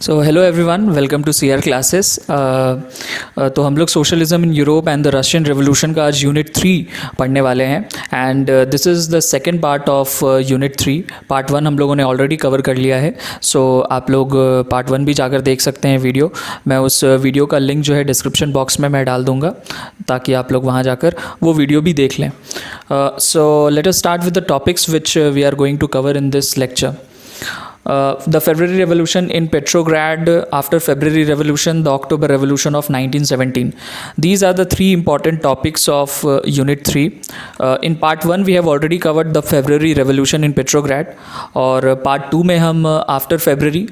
So hello everyone, welcome to CR classes. तो हम लोग socialism in Europe and the Russian revolution का आज यूनिट 3 पढ़ने वाले हैं and this is the second part of unit 3। Part 1 हम लोगों ने ऑलरेडी कवर कर लिया है, सो आप लोग पार्ट 1 भी जाकर देख सकते हैं वीडियो। मैं उस वीडियो का लिंक जो है डिस्क्रिप्शन बॉक्स में मैं डाल दूँगा ताकि आप लोग वहाँ जाकर वो वीडियो भी देख लें। So let us start with the topics which we are going to cover in this lecture. The February Revolution in Petrograd, after February Revolution, the October Revolution of 1917. These are the three important topics of Unit 3. In Part 1, we have already covered the February Revolution in Petrograd. और Part 2 में हम after February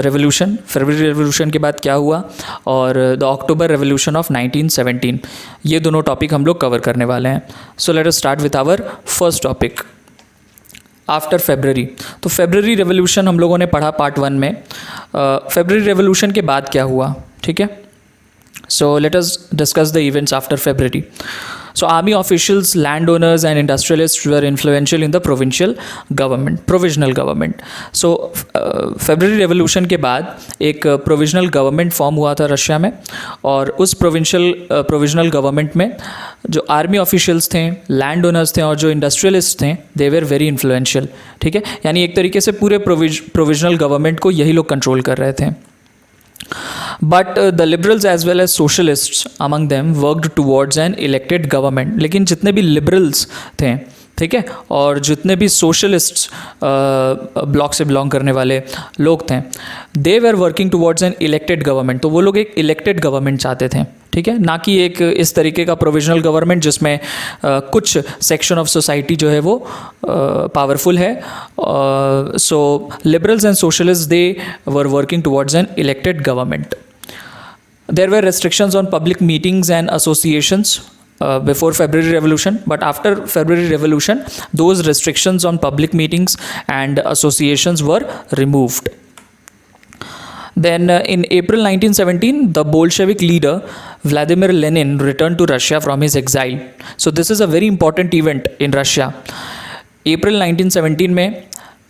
Revolution, February Revolution के बाद क्या हुआ, और the October Revolution of 1917, ये दोनों टॉपिक हम लोग कवर करने वाले हैं. So let us start with our first topic. After February. तो फेबररी रेवोल्यूशन हम लोगों ने पढ़ा पार्ट 1 में. फेबररी रेवोल्यूशन के बाद क्या हुआ, ठीक है. सो let us discuss the events after February. So army officials, landowners and industrialists were influential in the provisional government. So February Revolution के बाद एक provisional government form हुआ था रशिया में, और उस provisional government में जो army officials थे, landowners थे और जो industrialists थे, they were very influential. ठीक है, यानी एक तरीके से पूरे provisional government को यही लोग control कर रहे थे. But the liberals as well as socialists among them worked towards an elected government. लेकिन जितने भी liberals थे, ठीक है, और जितने भी socialists ब्लॉक से बिलोंग करने वाले लोग थे, they were working towards an elected government. तो वो लोग एक elected government चाहते थे, ठीक है, ना कि एक इस तरीके का प्रोविजनल गवर्नमेंट जिसमें कुछ सेक्शन ऑफ सोसाइटी जो है वो पावरफुल है. So liberals and socialist they were working towards an elected government. There were restrictions on public meetings and associations before February Revolution, but after February Revolution those restrictions on public meetings and associations were removed. Then in April 1917, the Bolshevik leader Vladimir Lenin returned to Russia from his exile. So this is a very important event in Russia. April 1917 में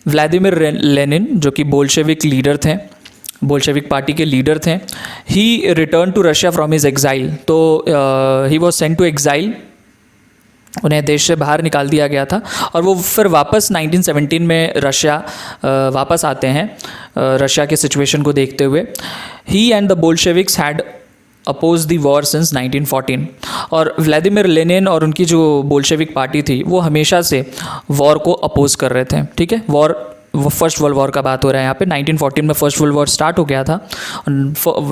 Vladimir Lenin, जो कि Bolshevik leader थे, Bolshevik party के leader थे, he returned to Russia from his exile. तो he was sent to exile. उन्हें देश से बाहर निकाल दिया गया था, और वो फिर वापस 1917 में रशिया वापस आते हैं रशिया के सिचुएशन को देखते हुए. He and the Bolsheviks had oppose the war since 1914. और व्लादिमीर लेनिन और उनकी जो बोल्शेविक पार्टी थी वो हमेशा से वॉर को अपोज कर रहे थे, ठीक है. वो फर्स्ट वर्ल्ड वॉर का बात हो रहा है यहाँ पे. 1914 में फर्स्ट वर्ल्ड वॉर स्टार्ट हो गया था.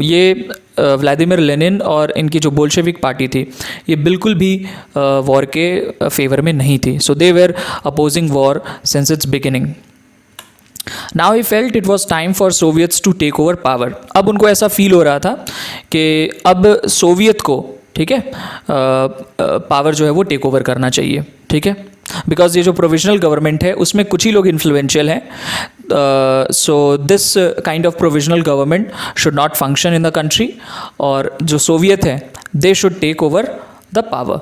ये व्लादिमीर लेनिन और इनकी जो बोल्शेविक पार्टी थी ये बिल्कुल भी वॉर के फेवर में नहीं थी. So they were opposing war since its beginning. Now he felt it was time for soviets to take over power. अब उनको ऐसा फील हो रहा था कि अब सोवियत को, ठीक है, पावर जो है वो टेक ओवर करना चाहिए, ठीक है, बिकॉज ये जो प्रोविजनल गवर्नमेंट है उसमें कुछ ही लोग इन्फ्लुएंशियल हैं. So this kind of provisional government should not function in the country, और जो सोवियत है they should take over the power.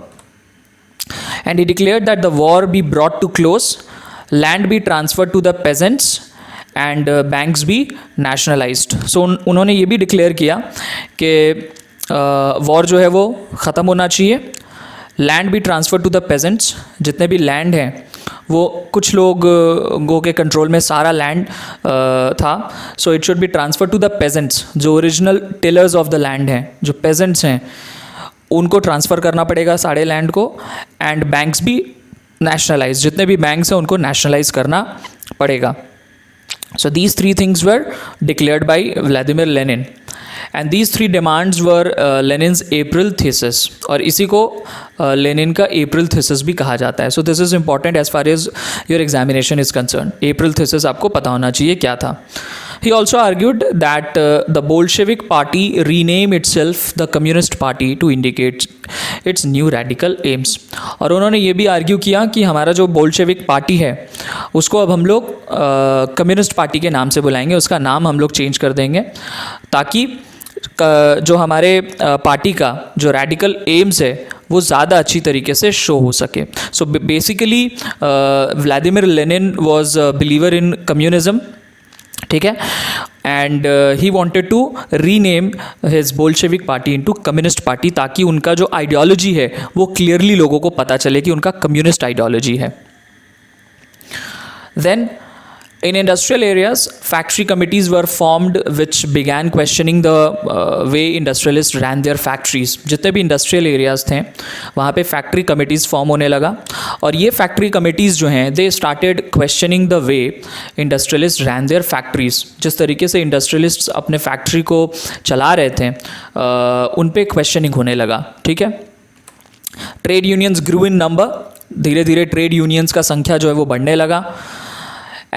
And he declared that the war be brought to close, land be transferred to the peasants and banks be nationalized. So उन्होंने ये भी declare किया कि war जो है वो ख़त्म होना चाहिए, लैंड भी ट्रांसफ़र टू द पेजेंट्स, जितने भी लैंड हैं वो कुछ लोगों के कंट्रोल में सारा लैंड था. So it should be transfer to the peasants, जो original tillers of the land हैं, जो पेजेंट्स हैं, उनको ट्रांसफ़र करना पड़ेगा सारे लैंड को. एंड बैंक्स भी नेशनलाइज, जितने भी बैंक्स हैं उनको नेशनलाइज करना पड़ेगा. So these three things were declared by Vladimir Lenin. And these three demands were लेनिन्स April thesis, और इसी को लेनिन का अप्रैल थीसिस भी कहा जाता है. So this is important as far as your examination is concern. April thesis आपको पता होना चाहिए क्या था. He also argued that the Bolshevik party rename itself the Communist Party to indicate its new radical aims. और उन्होंने ये भी आर्ग्यू किया कि हमारा जो बोल्शेविक पार्टी है उसको अब हम लोग कम्युनिस्ट पार्टी के नाम से बुलाएंगे, उसका नाम हम लोग चेंज कर देंगे ताकि जो हमारे पार्टी का जो रेडिकल एम्स है वो ज़्यादा अच्छी तरीके से शो हो सके. So basically Vladimir Lenin was believer in communism, ठीक है, and he wanted to rename his Bolshevik party into communist party, ताकि उनका जो आइडियोलॉजी है वो क्लियरली लोगों को पता चले कि उनका कम्युनिस्ट आइडियोलॉजी है. Then in industrial areas, factory committees were formed which began questioning the way industrialists ran their factories. जितने भी इंडस्ट्रियल एरियाज थे वहाँ पे फैक्ट्री कमिटीज़ फॉर्म होने लगा, और ये फैक्ट्री कमिटीज़ जो हैं they started questioning the way industrialist ran their factories. जिस तरीके से इंडस्ट्रियलिस्ट अपने फैक्ट्री को चला रहे थे उन पे क्वेश्चनिंग होने लगा. ठीक है. ट्रेड यूनियंस ग्रू इन नंबर. धीरे धीरे ट्रेड यूनियंस का संख्या जो है वो बढ़ने लगा.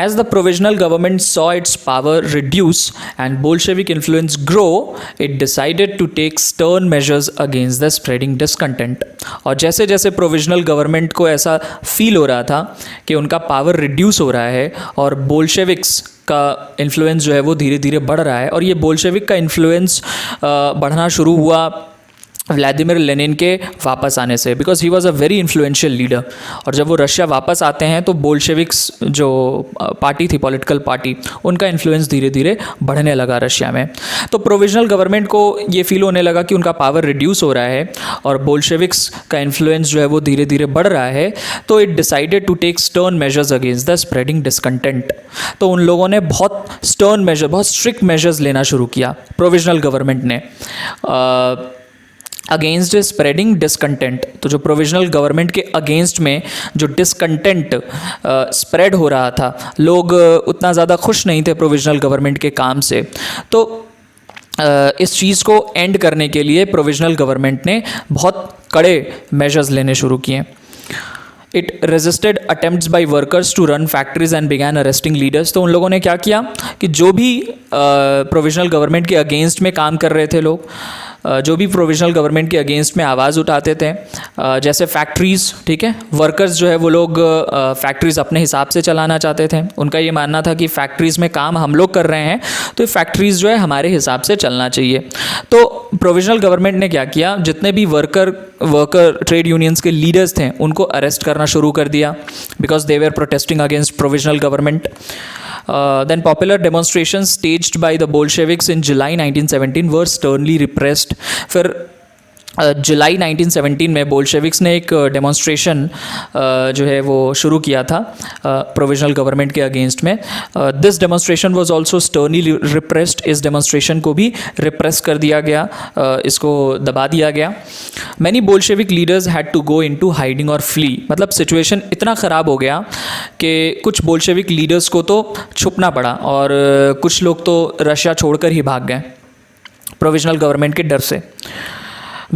As the provisional government saw its power reduce and Bolshevik influence grow, it decided to take stern measures against the spreading discontent. और जैसे जैसे प्रोविजनल गवर्नमेंट को ऐसा फील हो रहा था कि उनका पावर रिड्यूस हो रहा है और बोल्शेविक्स का इन्फ्लुएंस जो है वो धीरे धीरे बढ़ रहा है, और ये बोल्शेविक का इन्फ्लुएंस बढ़ना शुरू हुआ व्लादिमीर लेनिन के वापस आने से, because he was a very influential leader. और जब वो रशिया वापस आते हैं तो बोल्शेविक्स जो पार्टी थी, पॉलिटिकल पार्टी, उनका इन्फ्लुएंस धीरे धीरे बढ़ने लगा रशिया में. तो प्रोविजनल गवर्नमेंट को ये फील होने लगा कि उनका पावर रिड्यूस हो रहा है और बोल्शेविक्स का इन्फ्लुएंस जो है वो धीरे धीरे बढ़ रहा है. तो it decided to take stern measures against the spreading discontent. तो उन लोगों ने बहुत स्टर्न मेजर, बहुत स्ट्रिक्ट मेजर्स लेना शुरू किया प्रोविजनल गवर्नमेंट ने अगेंस्ट स्प्रेडिंग डिसकंटेंट. तो जो प्रोविजनल गवर्नमेंट के अगेंस्ट में जो डिसकंटेंट स्प्रेड हो रहा था, लोग उतना ज़्यादा खुश नहीं थे प्रोविजनल गवर्नमेंट के काम से, तो इस चीज़ को एंड करने के लिए प्रोविजनल गवर्नमेंट ने बहुत कड़े मेजर्स लेने शुरू किए. It resisted attempts by workers to run factories and began arresting leaders. तो उन लोगों ने क्या किया कि जो भी प्रोविजनल गवर्नमेंट के अगेंस्ट में काम कर रहे थे लोग, जो भी प्रोविजनल गवर्नमेंट के अगेंस्ट में आवाज़ उठाते थे, जैसे फैक्ट्रीज़, ठीक है, वर्कर्स जो है वो लोग फैक्ट्रीज़ अपने हिसाब से चलाना चाहते थे. उनका ये मानना था कि फैक्ट्रीज़ में काम हम लोग कर रहे हैं तो फैक्ट्रीज़ जो है हमारे हिसाब से चलना चाहिए. तो प्रोविजनल गवर्नमेंट ने क्या किया, जितने भी वर्कर ट्रेड यूनियंस के लीडर्स थे उनको अरेस्ट करना शुरू कर दिया, because they were protesting against provisional government. Then popular demonstrations staged by the Bolsheviks in July 1917 were sternly repressed. फिर जुलाई 1917 में बोल्शेविक्स ने एक डेमोन्स्ट्रेशन जो है वो शुरू किया था प्रोविजनल गवर्नमेंट के अगेंस्ट में. This demonstration was also sternly repressed. इस डेमोन्स्ट्रेशन को भी रिप्रेस कर दिया गया, इसको दबा दिया गया. Many Bolshevik leaders had to go into hiding और फ्ली. मतलब सिचुएशन इतना ख़राब हो गया कि कुछ बोल्शेविक लीडर्स को तो छुपना पड़ा और कुछ लोग तो रशिया छोड़कर ही भाग गए प्रोविजनल गवर्नमेंट के डर से.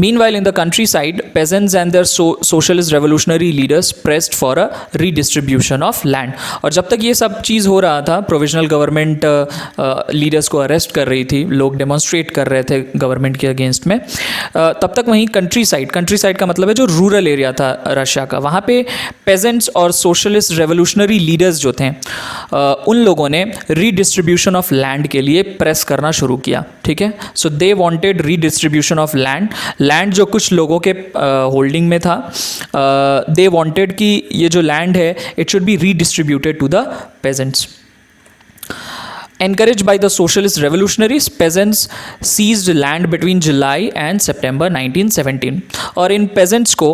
Meanwhile, in the countryside, peasants and their socialist revolutionary leaders pressed for a redistribution of land. और जब तक ये सब चीज़ हो रहा था, प्रोविजनल गवर्नमेंट लीडर्स को अरेस्ट कर रही थी, लोग डेमोन्स्ट्रेट कर रहे थे गवर्नमेंट के अगेंस्ट में, तब तक वहीं कंट्री साइड का मतलब है जो रूरल एरिया था रशिया का, वहाँ पे पेजेंट्स और सोशलिस्ट रेवोल्यूशनरी लीडर्स जो थे उन लोगों ने रीडिस्ट्रीब्यूशन ऑफ लैंड के लिए प्रेस करना शुरू किया. ठीक है. So they wanted redistribution of land जो कुछ लोगों के होल्डिंग में था, दे वांटेड कि ये जो लैंड है it should be redistributed to the peasants. Encouraged by the socialist revolutionaries, peasants seized land between July and September 1917. और इन peasants को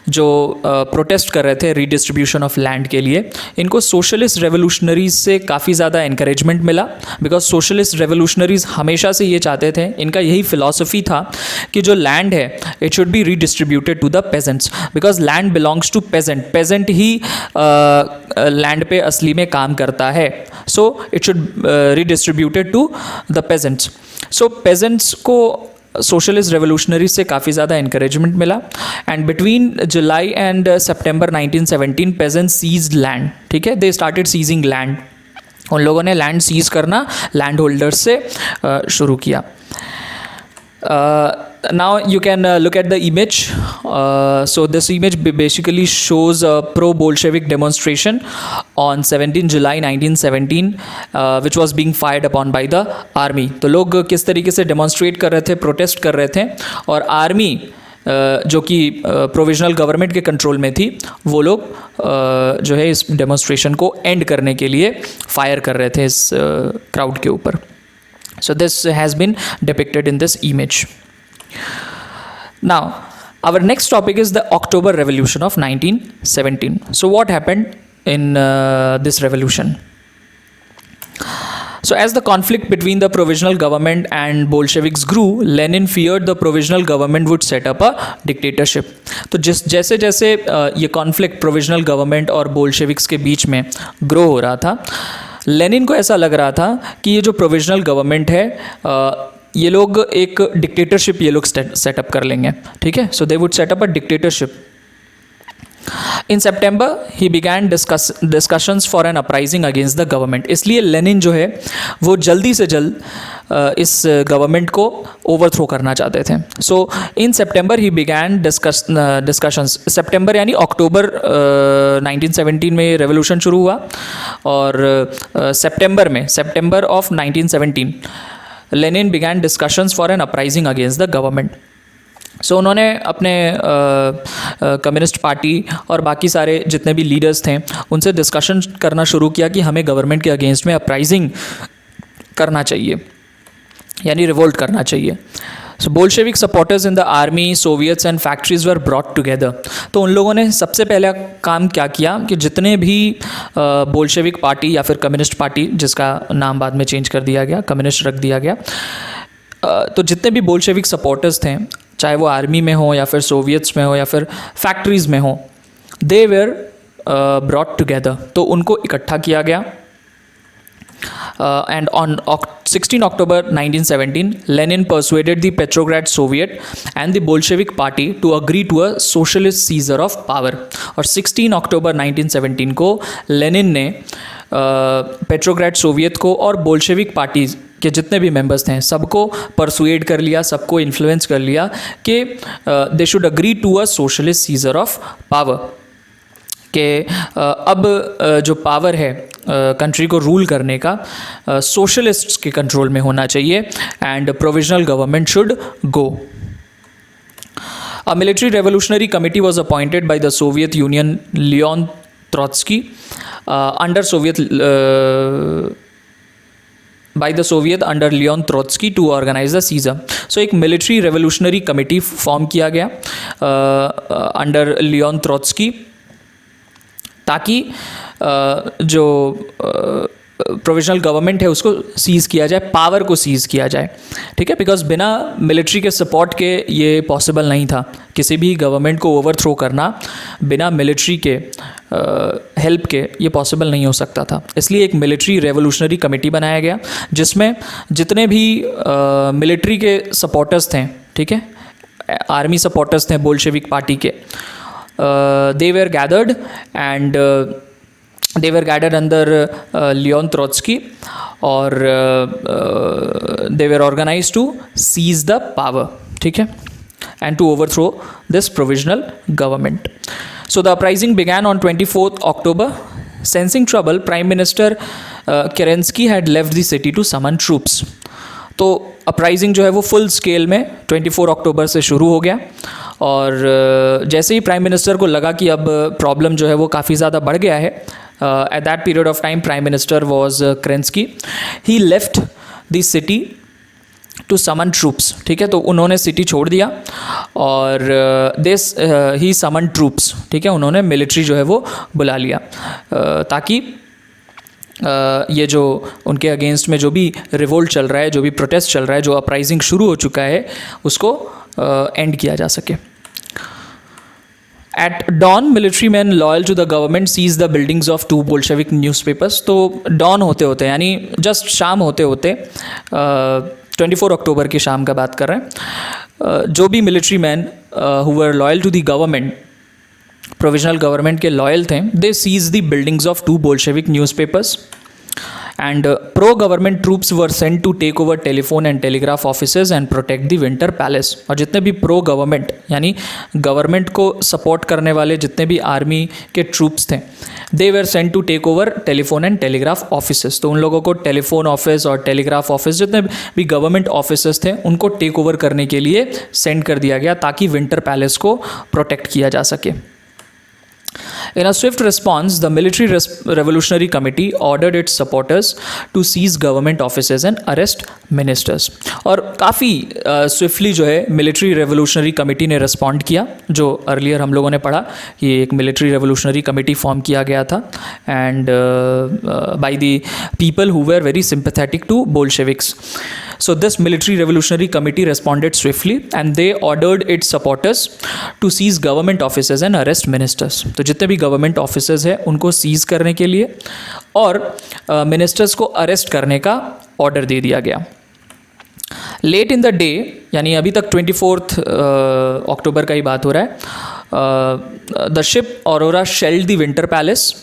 जो प्रोटेस्ट कर रहे थे रीडिस्ट्रीब्यूशन ऑफ लैंड के लिए, इनको सोशलिस्ट रेवोल्यूशनरीज से काफ़ी ज़्यादा इंकरेजमेंट मिला, बिकॉज सोशलिस्ट रेवोल्यूशनरीज हमेशा से ये चाहते थे, इनका यही फिलॉसफी था कि जो लैंड है it should be redistributed to the peasants, because land belongs to peasant he land पे असली में काम करता है. So it should redistributed to the peasants. So peasants को सोशलिस्ट रेवोल्यूशनरी से काफ़ी ज़्यादा इंकरेजमेंट मिला. And between July and September 1917 peasants seized land. ठीक है. They started seizing land. उन लोगों ने लैंड सीज करना लैंड होल्डर्स से शुरू किया. Now you can look at the image. So this image basically shows a pro-Bolshevik demonstration on 17 July 1917 which was being fired upon by the army. तो लोग किस तरीके से डेमोन्स्ट्रेट कर रहे थे, प्रोटेस्ट कर रहे थे, और आर्मी जो कि प्रोविजनल गवर्नमेंट के कंट्रोल में थी, वो लोग जो है इस डेमोन्स्ट्रेशन को एंड करने के लिए फायर कर रहे थे इस क्राउड के ऊपर. So this has been depicted in this image. Now, our next topic is the October Revolution of 1917. So what happened in this revolution? So as the conflict between the provisional government and Bolsheviks grew, Lenin feared the provisional government would set up a dictatorship. तो जैसे जैसे ये conflict provisional government और Bolsheviks के बीच में grow हो रहा था, लेनिन को ऐसा लग रहा था कि ये जो प्रोविजनल गवर्नमेंट है ये लोग एक डिक्टेटरशिप ये लोग सेटअप कर लेंगे, ठीक है. So they would set up a dictatorship. In September he began discussions for an uprising against the government. इसलिए लेनिन जो है वो जल्दी से जल्द इस गवर्नमेंट को ओवरथ्रो करना चाहते थे. सो इन सितंबर ही बिगैन डिस्कशंस. सितंबर यानी अक्टूबर 1917 में रेवोल्यूशन शुरू हुआ और September of 1917 Lenin began discussions for an uprising against the government. So उन्होंने अपने कम्युनिस्ट पार्टी और बाकी सारे जितने भी लीडर्स थे उनसे डिस्कशन करना शुरू किया कि हमें गवर्नमेंट के अगेंस्ट में अपराइजिंग करना चाहिए, यानी रिवोल्ट करना चाहिए. So Bolshevik supporters in the army, soviets and factories were brought together. तो उन लोगों ने सबसे पहला काम क्या किया कि जितने भी बोल्शेविक पार्टी या फिर कम्युनिस्ट पार्टी, जिसका नाम बाद में चेंज कर दिया गया, कम्युनिस्ट रख दिया गया, तो जितने भी बोल्शेविक सपोर्टर्स थे, चाहे वो आर्मी में हो या फिर सोवियट्स में हो या फिर फैक्ट्रीज़ में हो, दे वेर ब्रॉट टुगेदर. तो उनको इकट्ठा किया गया. And on 16 October 1917, Lenin persuaded the Petrograd Soviet and the Bolshevik Party to agree to a socialist seizure of power. और 16 October 1917 को लेनिन ने पेट्रोग्राड सोवियत को और बोल्शेविक पार्टी के जितने भी मेंबर्स थे सबको परसुएड कर लिया, सबको इन्फ्लुएंस कर लिया कि they should agree to a socialist seizure of power. कि अब जो पावर है कंट्री को रूल करने का सोशलिस्ट्स के कंट्रोल में होना चाहिए and provisional government should go. A military revolutionary committee was appointed by the Soviet Union Leon Trotsky under Soviet under Leon Trotsky to organize the seizure. So एक military revolutionary committee form किया गया under Leon Trotsky ताकि जो provisional government है उसको seize किया जाए, power को सीज़ किया जाए, ठीक है. बिकॉज बिना मिलिट्री के सपोर्ट के ये पॉसिबल नहीं था. किसी भी गवर्नमेंट को ओवरथ्रो करना बिना मिलिट्री के हेल्प के ये पॉसिबल नहीं हो सकता था. इसलिए एक मिलिट्री रेवोल्यूशनरी कमेटी बनाया गया जिसमें जितने भी मिलिट्री के सपोर्टर्स थे, ठीक है, आर्मी सपोर्टर्स थे बोल्शेविक पार्टी के, they were gathered and they were gathered under Leon Trotsky or they were organized to seize the power, ठीक है, and to overthrow this provisional government. So the uprising began on 24th October. Sensing trouble, Prime Minister Kerensky had left the city to summon troops. तो uprising जो है वो full scale में 24 अक्टूबर से शुरू हो गया और जैसे ही प्राइम मिनिस्टर को लगा कि अब प्रॉब्लम जो है वो काफ़ी ज़्यादा बढ़ गया है, at that period of time prime minister was Kerensky, he left the city to summon troops, ठीक है. तो उन्होंने सिटी छोड़ दिया और दिस ही समन ट्रूप्स, ठीक है, उन्होंने मिलिट्री जो है वो बुला लिया ताकि ये जो उनके अगेंस्ट में जो भी रिवोल्ट चल रहा है, जो भी प्रोटेस्ट चल रहा है, जो अपराइजिंग शुरू हो चुका है, उसको एंड किया जा सके. At dawn, military men loyal to the government seized the buildings of two Bolshevik newspapers. तो dawn होते होते यानी जस्ट शाम होते होते 24 अक्टूबर की शाम का बात कर रहे हैं, जो भी military man who were loyal to the government, provisional government के लॉयल थे, they seize the buildings of to Bolshevik newspapers and pro government troops were sent to take over telephone and telegraph offices and protect the Winter Palace. और जितने भी pro government यानी government को support करने वाले जितने भी आर्मी के ट्रूप्स थे, they were sent to take over telephone and telegraph offices. तो उन लोगों को टेलीफोन ऑफिस और टेलीग्राफ ऑफिस जितने भी गवर्नमेंट ऑफिसेज थे उनको टेक ओवर करने के लिए सेंड कर दिया गया ताकि विंटर पैलेस को प्रोटेक्ट किया जा सके. In a swift response, the Military Revolutionary Committee ordered its supporters to seize government offices and arrest ministers. और काफ़ी स्विफ्टली जो है मिलिट्री रेवोल्यूशनरी कमेटी ने रिस्पॉन्ड किया. जो अर्लियर हम लोगों ने पढ़ा, ये एक मिलिट्री रेवोल्यूशनरी कमेटी फॉर्म किया गया था and by the people who were very sympathetic to Bolsheviks. So this military revolutionary committee responded swiftly and they ordered its supporters to seize government offices and arrest ministers. तो जितने भी government officers हैं उनको seize करने के लिए और ministers को अरेस्ट करने का ऑर्डर दे दिया गया. लेट इन द डे, यानी अभी तक 24 अक्टूबर का ही बात हो रहा है, the ship aurora shelled the Winter palace.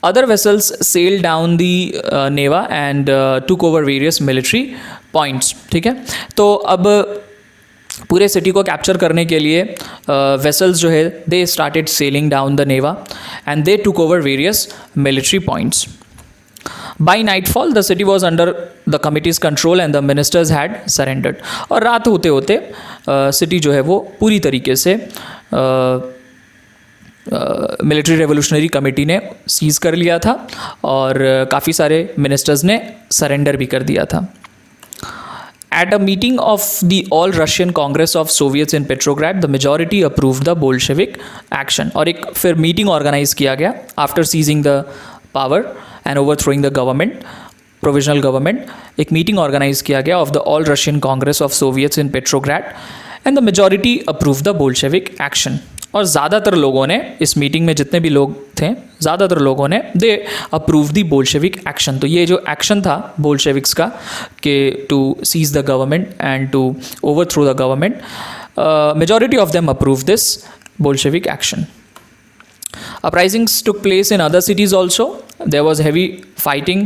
Other vessels sailed down the Neva and took over various military points. ठीक है, तो अब पूरे सिटी को कैप्चर करने के लिए वेसल्स जो है they started sailing down the Neva and they took over various military points. By nightfall the city was under the committees control and the ministers had surrendered. और रात होते होते सिटी जो है वो पूरी तरीके से मिलिट्री रेवोल्यूशनरी कमेटी ने सीज़ कर लिया था और काफ़ी सारे मिनिस्टर्स ने सरेंडर भी कर दिया था. At a meeting of the All Russian Congress of Soviets in Petrograd, the majority approved the Bolshevik action. और एक फिर मीटिंग ऑर्गेनाइज किया गया after seizing the power and overthrowing the government, provisional government. एक मीटिंग ऑर्गेनाइज किया गया of the All Russian Congress of Soviets in Petrograd and the majority approve the Bolshevik action. और ज़्यादातर लोगों ने इस मीटिंग में, जितने भी लोग थे, ज़्यादातर लोगों ने they approve the Bolshevik action. तो ये जो एक्शन था बोल्शेविक्स का कि to seize the government and to overthrow the government, majority of them approve this Bolshevik action. Uprisings took place in other cities also. There was heavy fighting,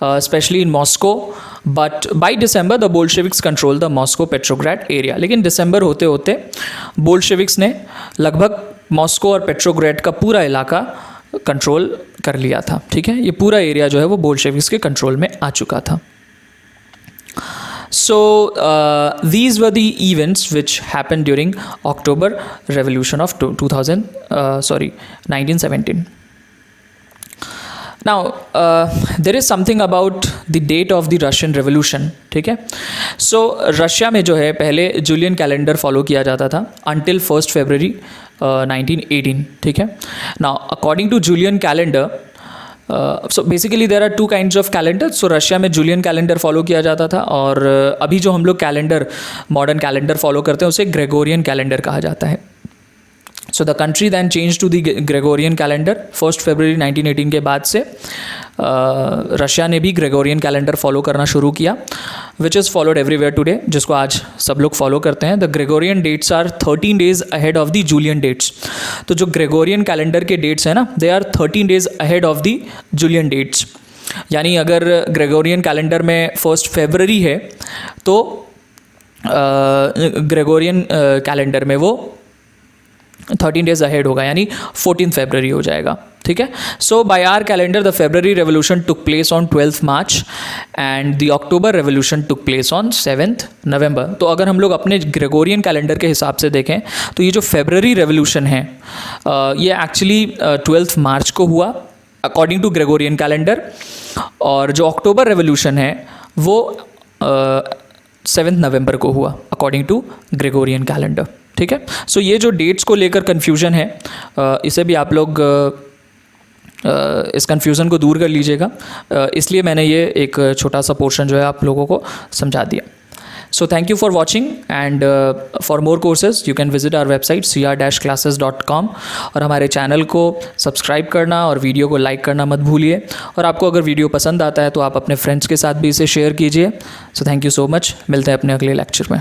especially in Moscow. But by December, the Bolsheviks controlled the Moscow-Petrograd area. लेकिन दिसंबर होते होते Bolsheviks ने लगभग Moscow और पेट्रोग्रेड का पूरा इलाका control कर लिया था. ठीक है, ये पूरा एरिया जो है वो बोल्शेविक्स के कंट्रोल में आ चुका था. So these were the events which happened during October Revolution of 1917. Now there is something about the date of the Russian Revolution. ठीक है, so रशिया में जो है पहले जूलियन कैलेंडर फॉलो किया जाता था until 1st February 1918. ठीक है, now according to Julian calendar, so basically there are two kinds of calendar. So Russia में जूलियन कैलेंडर फॉलो किया जाता था और अभी जो हम लोग कैलेंडर, मॉडर्न कैलेंडर फॉलो करते हैं उसे ग्रेगोरियन कैलेंडर कहा जाता है. So the country then change to the Gregorian calendar 1st February 1918 के बाद से रशिया ने भी ग्रेगोरियन कैलेंडर फॉलो करना शुरू किया, which is followed everywhere today, जिसको आज सब लोग फॉलो करते हैं. The Gregorian dates are 13 days ahead of the Julian dates. तो जो ग्रेगोरियन कैलेंडर के डेट्स हैं ना, they are 13 days ahead of the Julian dates. यानी अगर ग्रेगोरियन कैलेंडर में 1st February है तो ग्रेगोरियन कैलेंडर में वो 13 days अहेड होगा, यानी 14th February हो जाएगा. ठीक है, so by our calendar the February revolution took place on 12th March and the October revolution took place on 7th November. तो अगर हम लोग अपने ग्रेगोरियन कैलेंडर के हिसाब से देखें तो ये जो फेब्रुअरी रेवोल्यूशन है ये एक्चुअली 12th March को हुआ अकॉर्डिंग टू ग्रेगोरियन कैलेंडर, और जो अक्टूबर रेवोल्यूशन है वो 7th November को हुआ अकॉर्डिंग टू ग्रेगोरियन कैलेंडर. ठीक है, सो ये जो डेट्स को लेकर कन्फ्यूजन है इसे भी आप लोग इस कन्फ्यूज़न को दूर कर लीजिएगा, इसलिए मैंने ये एक छोटा सा पोर्शन जो है आप लोगों को समझा दिया. So thank you for watching and for more courses you can visit our website cr-classes.com. और हमारे चैनल को सब्सक्राइब करना और वीडियो को लाइक करना मत भूलिए. और आपको अगर वीडियो पसंद आता है तो आप अपने फ्रेंड्स के साथ भी इसे शेयर कीजिए. सो थैंक यू सो मच, मिलते हैं अपने अगले लेक्चर में.